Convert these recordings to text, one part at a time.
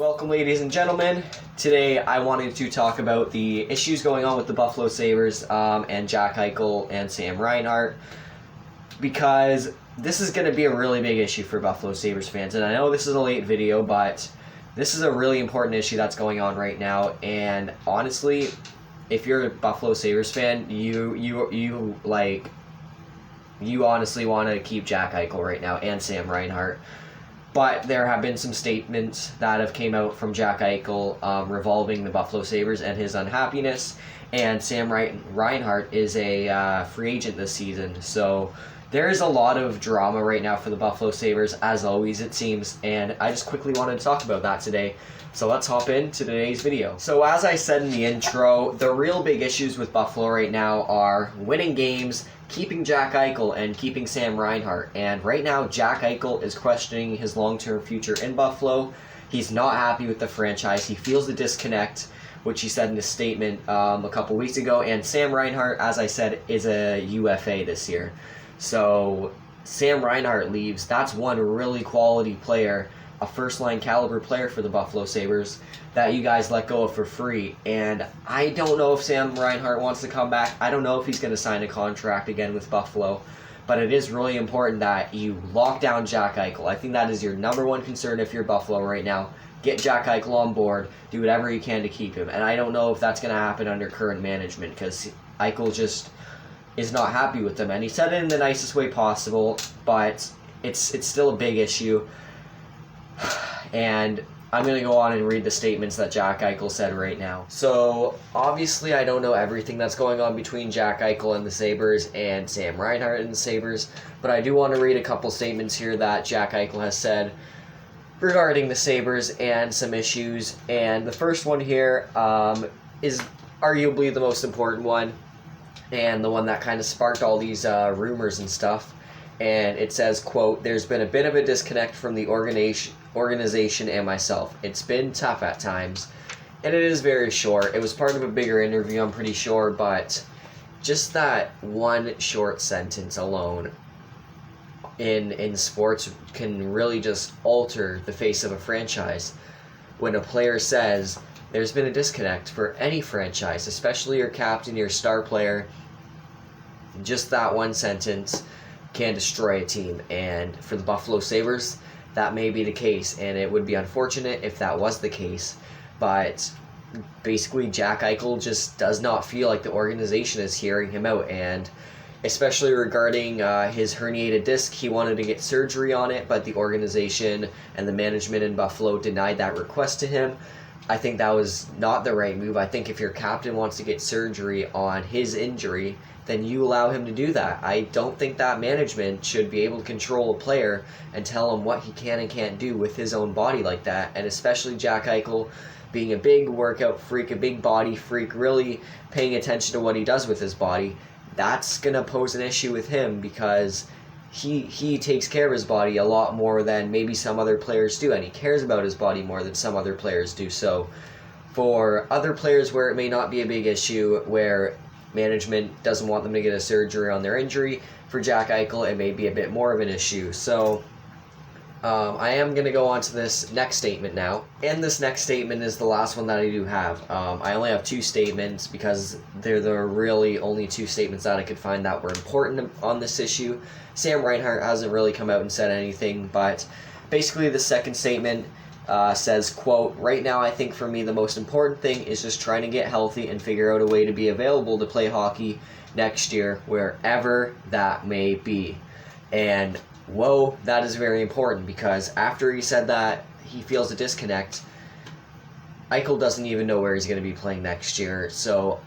Welcome, ladies and gentlemen. Today I wanted to talk about the issues going on with the Buffalo Sabres and Jack Eichel and Sam Reinhart, because this is going to be a really big issue for Buffalo Sabres fans. And I know this is a late video, but this is a really important issue that's going on right now. And honestly, if you're a Buffalo Sabres fan, you honestly want to keep Jack Eichel right now and Sam Reinhart. But there have been some statements that have came out from Jack Eichel revolving the Buffalo Sabres and his unhappiness. And Sam Reinhart is a free agent this season. So there is a lot of drama right now for the Buffalo Sabres, as always it seems. And I just quickly wanted to talk about that today. So let's hop into today's video. So as I said in the intro, the real big issues with Buffalo right now are winning games, keeping Jack Eichel, and keeping Sam Reinhart. And right now, Jack Eichel is questioning his long-term future in Buffalo. He's not happy with the franchise. He feels the disconnect, which he said in his statement a couple weeks ago. And Sam Reinhart, as I said, is a UFA this year. So Sam Reinhart leaves. That's one really quality player, a first-line caliber player for the Buffalo Sabres that you guys let go of for free. And I don't know if Sam Reinhart wants to come back. I don't know if he's going to sign a contract again with Buffalo. But it is really important that you lock down Jack Eichel. I think that is your number one concern if you're Buffalo right now. Get Jack Eichel on board. Do whatever you can to keep him. And I don't know if that's going to happen under current management, because Eichel just is not happy with them. And he said it in the nicest way possible, but it's still a big issue. And I'm going to go on and read the statements that Jack Eichel said right now. So, obviously I don't know everything that's going on between Jack Eichel and the Sabres and Sam Reinhart and the Sabres, but I do want to read a couple statements here that Jack Eichel has said regarding the Sabres and some issues. And the first one here is arguably the most important one, and the one that kind of sparked all these rumors and stuff. And it says, quote, "There's been a bit of a disconnect from the organization and myself. It's been tough at times, and it is very short." It was part of a bigger interview, I'm pretty sure, but just that one short sentence alone in sports can really just alter the face of a franchise. When a player says there's been a disconnect for any franchise, especially your captain, your star player, just that one sentence can destroy a team. And for the Buffalo Sabres, that may be the case, and it would be unfortunate if that was the case. But basically, Jack Eichel just does not feel like the organization is hearing him out, and especially regarding his herniated disc, he wanted to get surgery on it, but the organization and the management in Buffalo denied that request to him. I think that was not the right move. I think if your captain wants to get surgery on his injury, then you allow him to do that. I don't think that management should be able to control a player and tell him what he can and can't do with his own body like that. And especially Jack Eichel being a big workout freak, a big body freak, really paying attention to what he does with his body, that's going to pose an issue with him, because he takes care of his body a lot more than maybe some other players do, and he cares about his body more than some other players do. So for other players where it may not be a big issue, where management doesn't want them to get a surgery on their injury, for Jack Eichel it may be a bit more of an issue. So I am going to go on to this next statement now. And this next statement is the last one that I do have. I only have two statements because they're the really only two statements that I could find that were important on this issue. Sam Reinhart hasn't really come out and said anything, but basically the second statement says, quote, "Right now I think for me the most important thing is just trying to get healthy and figure out a way to be available to play hockey next year, wherever that may be." And whoa, that is very important, because after he said that he feels a disconnect, Eichel doesn't even know where he's going to be playing next year. So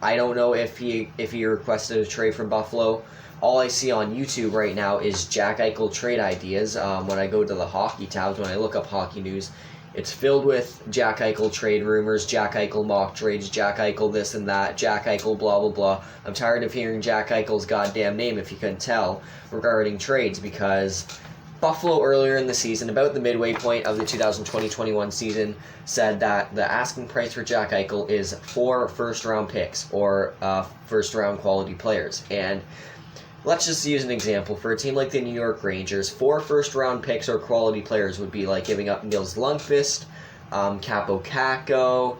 I don't know if he requested a trade from Buffalo. All I see on YouTube right now is Jack Eichel trade ideas. When I go to the hockey tabs, when I look up hockey news, it's filled with Jack Eichel trade rumors, Jack Eichel mock trades, Jack Eichel this and that, Jack Eichel blah blah blah. I'm tired of hearing Jack Eichel's goddamn name, if you couldn't tell, regarding trades, because Buffalo earlier in the season, about the midway point of the 2020-21 season, said that the asking price for Jack Eichel is 4 first-round picks, or first-round quality players. And let's just use an example. For a team like the New York Rangers, 4 first-round picks or quality players would be like giving up Nils Lundqvist, Capo Caco,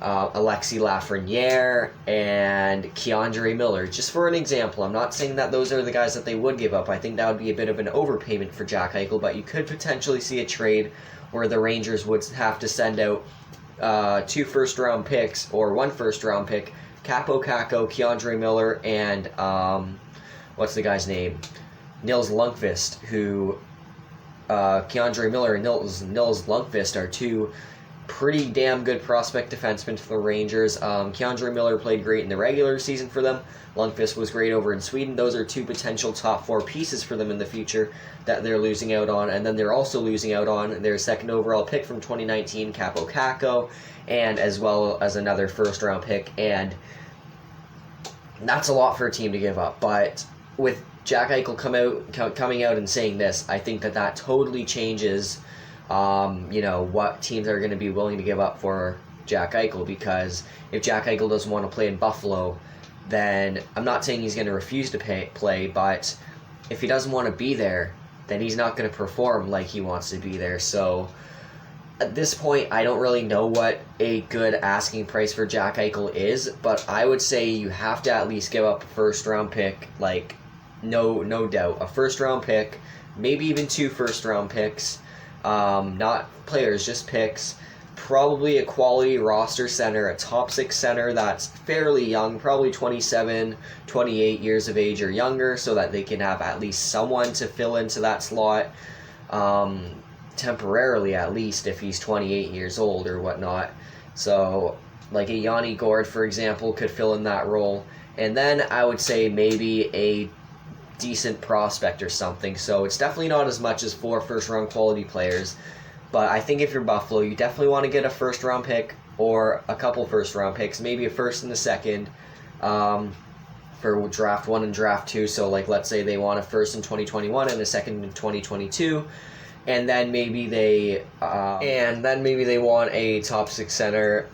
Alexis Lafreniere, and Keandre Miller, just for an example. I'm not saying that those are the guys that they would give up. I think that would be a bit of an overpayment for Jack Eichel, but you could potentially see a trade where the Rangers would have to send out 2 first-round picks or 1 first-round pick, Capo Caco, Keandre Miller, and what's the guy's name? Nils Lundqvist, who Keandre Miller and Nils Lundqvist are 2 pretty damn good prospect defensemen for the Rangers. Keandre Miller played great in the regular season for them. Lundqvist was great over in Sweden. Those are 2 potential top 4 pieces for them in the future that they're losing out on. And then they're also losing out on their 2nd overall pick from 2019, Capo Caco, and as well as another first-round pick. And that's a lot for a team to give up. But with Jack Eichel coming out and saying this, I think that totally changes what teams are going to be willing to give up for Jack Eichel, because if Jack Eichel doesn't want to play in Buffalo, then I'm not saying he's going to refuse to play, but if he doesn't want to be there, then he's not going to perform like he wants to be there. So at this point, I don't really know what a good asking price for Jack Eichel is, but I would say you have to at least give up a first-round pick, like, no doubt. A first-round pick, maybe even 2 first-round picks. Not players, just picks. Probably a quality roster center, a top 6 center that's fairly young, probably 27, 28 years of age or younger, so that they can have at least someone to fill into that slot, temporarily at least, if he's 28 years old or whatnot. So, like a Yanni Gourde, for example, could fill in that role. And then I would say maybe a decent prospect or something. So it's definitely not as much as 4 first-round quality players, but I think if you're Buffalo, you definitely want to get a first-round pick or a couple first-round picks, maybe a first and a second for draft 1 and draft 2. So like, let's say they want a first in 2021 and a second in 2022, and then maybe they want a top 6 center,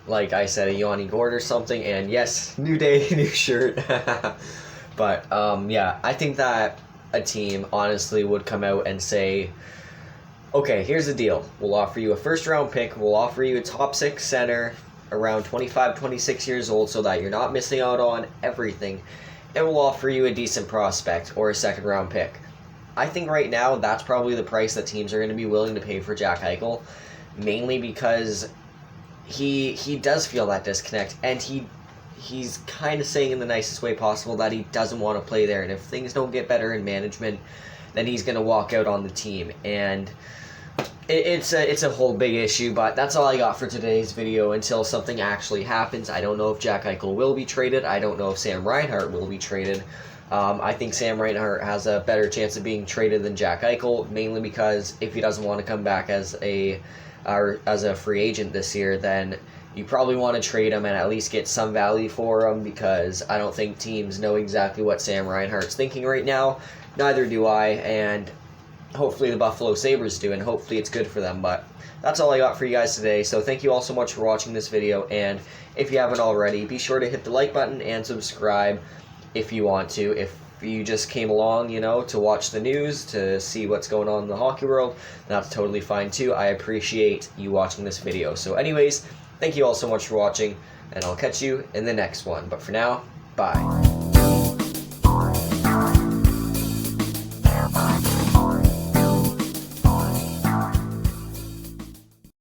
like I said, a Yanni Gourde or something. And yes, new day, new shirt. But, yeah, I think that a team, honestly, would come out and say, okay, here's the deal. We'll offer you a first-round pick. We'll offer you a top 6 center around 25, 26 years old so that you're not missing out on everything. And we'll offer you a decent prospect or a second-round pick. I think right now that's probably the price that teams are going to be willing to pay for Jack Eichel, mainly because he does feel that disconnect, and he's kind of saying in the nicest way possible that he doesn't want to play there, and if things don't get better in management, then he's going to walk out on the team. And it's a whole big issue, but that's all I got for today's video until something actually happens. I don't know if Jack Eichel will be traded. I don't know if Sam Reinhart will be traded. I think Sam Reinhart has a better chance of being traded than Jack Eichel, mainly because if he doesn't want to come back as a free agent this year, then you probably want to trade him and at least get some value for him, because I don't think teams know exactly what Sam Reinhart's thinking right now. Neither do I, and hopefully the Buffalo Sabres do, and hopefully it's good for them. But that's all I got for you guys today, so thank you all so much for watching this video, and if you haven't already, be sure to hit the like button and subscribe if you want to. If you just came along, to watch the news, to see what's going on in the hockey world, that's totally fine too. I appreciate you watching this video. So anyways, thank you all so much for watching, and I'll catch you in the next one. But for now, bye.